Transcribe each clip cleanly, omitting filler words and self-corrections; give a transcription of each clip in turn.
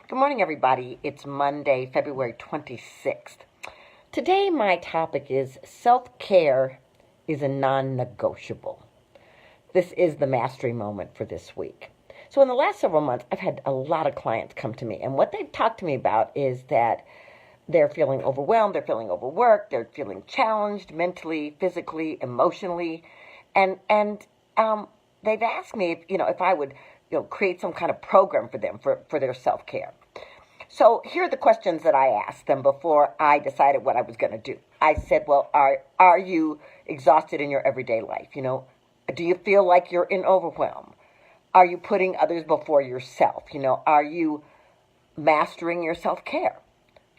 Good morning, everybody. It's Monday, February 26th. Today, my topic is self-care is a non-negotiable. This is the mastery moment for this week. So in the last several months, I've had a lot of clients come to me, and what they've talked to me about is that they're feeling overwhelmed, they're feeling overworked, they're feeling challenged mentally, physically, emotionally, and they've asked me if I would create some kind of program for them for their self-care. So here are the questions that I asked them before I decided what I was going to do. I said, well, are you exhausted in your everyday life? Do you feel like you're in overwhelm? Are you putting others before yourself? Are you mastering your self-care?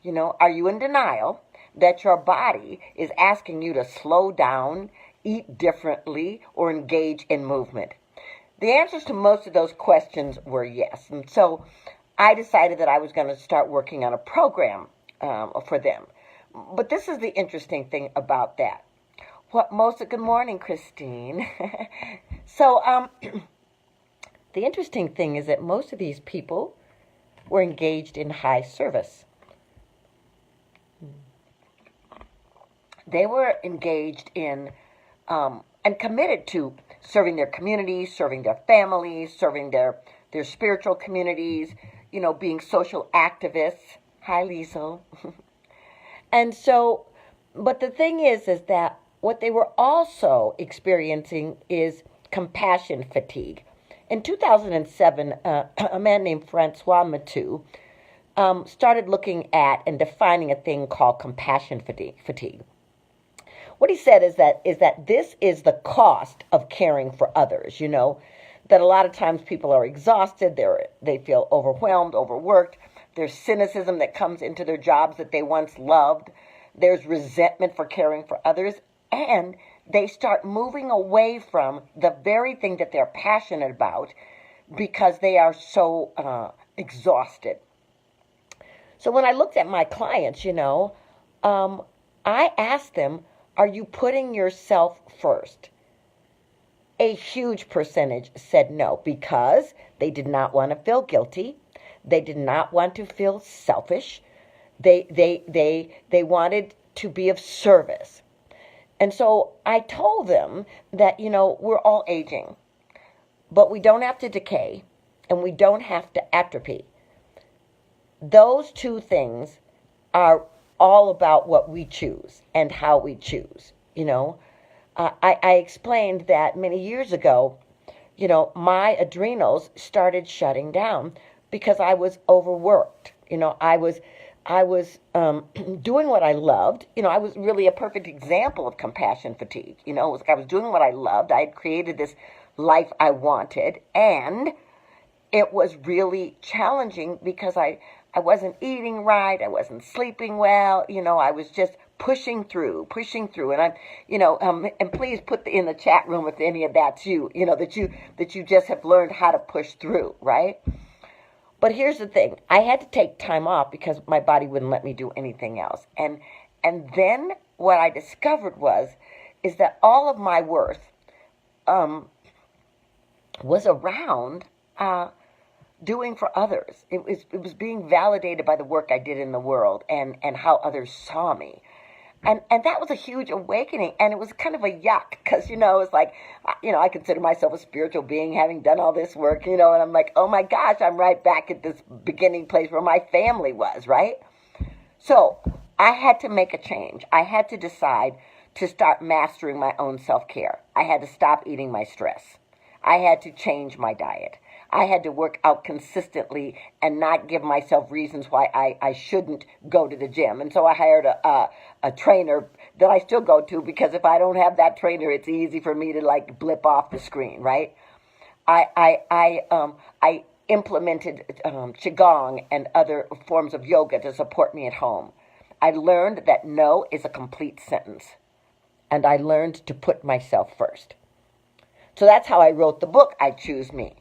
Are you in denial that your body is asking you to slow down, eat differently, or engage in movement? The answers to most of those questions were yes. And so I decided that I was going to start working on a program for them. But this is the interesting thing about that. Good morning, Christine. So the interesting thing is that most of these people were engaged in high service. They were engaged in and committed to serving their communities, serving their families, serving their spiritual communities, being social activists. Hi, Liesel. And so, but the thing is that what they were also experiencing is compassion fatigue. In 2007, a man named Francois Matou started looking at and defining a thing called compassion fatigue. What he said is that this is the cost of caring for others, that a lot of times people are exhausted, they feel overwhelmed, overworked. There's cynicism that comes into their jobs that they once loved. There's resentment for caring for others, and they start moving away from the very thing that they're passionate about because they are so exhausted. So when I looked at my clients, I asked them, are you putting yourself first? A huge percentage said no because they did not want to feel guilty. They did not want to feel selfish. They wanted to be of service. And so I told them that, we're all aging, but we don't have to decay and we don't have to atrophy. Those two things are all about what we choose and how we choose, I explained that many years ago, my adrenals started shutting down because I was overworked. I was doing what I loved. I was really a perfect example of compassion fatigue. It was like I was doing what I loved. I had created this life I wanted, and it was really challenging because I wasn't eating right. I wasn't sleeping well. I was just pushing through. And and please put in the chat room if any of that's you, that you just have learned how to push through, right? But here's the thing. I had to take time off because my body wouldn't let me do anything else. And then what I discovered is that all of my worth was around doing for others. It was being validated by the work I did in the world and how others saw me. And that was a huge awakening, and it was kind of a yuck, because, it's like, I consider myself a spiritual being, having done all this work, and I'm like, oh my gosh, I'm right back at this beginning place where my family was, right? So I had to make a change. I had to decide to start mastering my own self-care. I had to stop eating my stress. I had to change my diet. I had to work out consistently and not give myself reasons why I shouldn't go to the gym. And so I hired a trainer that I still go to, because if I don't have that trainer, it's easy for me to blip off the screen, right? I implemented qigong and other forms of yoga to support me at home. I learned that no is a complete sentence, and I learned to put myself first. So that's how I wrote the book, I Choose Me.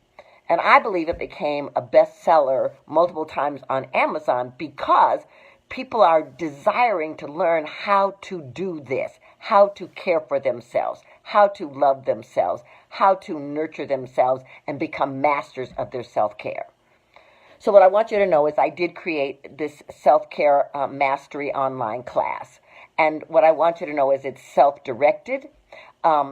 And I believe it became a bestseller multiple times on Amazon because people are desiring to learn how to do this, how to care for themselves, how to love themselves, how to nurture themselves and become masters of their self-care. So what I want you to know is I did create this self-care mastery online class. And what I want you to know is it's self-directed.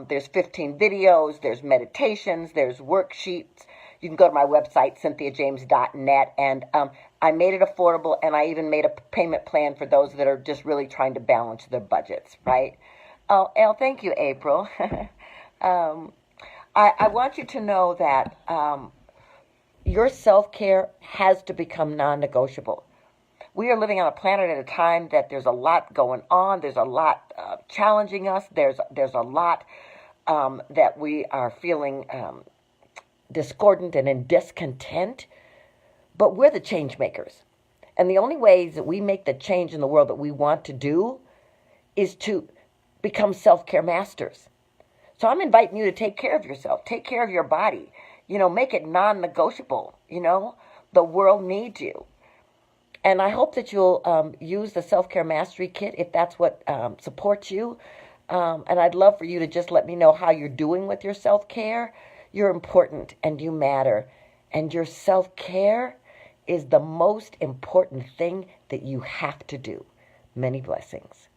There's 15 videos, there's meditations, there's worksheets. You can go to my website, cynthiajames.net, and I made it affordable, and I even made a payment plan for those that are just really trying to balance their budgets, right? Oh, Elle, thank you, April. I want you to know that your self-care has to become non-negotiable. We are living on a planet at a time that there's a lot going on. There's a lot challenging us. There's a lot that we are feeling discordant and in discontent. But we're the change makers. And the only ways that we make the change in the world that we want to do is to become self-care masters. So I'm inviting you to take care of yourself. Take care of your body. Make it non-negotiable. The world needs you. And I hope that you'll use the Self-Care Mastery Kit if that's what supports you. And I'd love for you to just let me know how you're doing with your self-care. You're important and you matter. And your self-care is the most important thing that you have to do. Many blessings.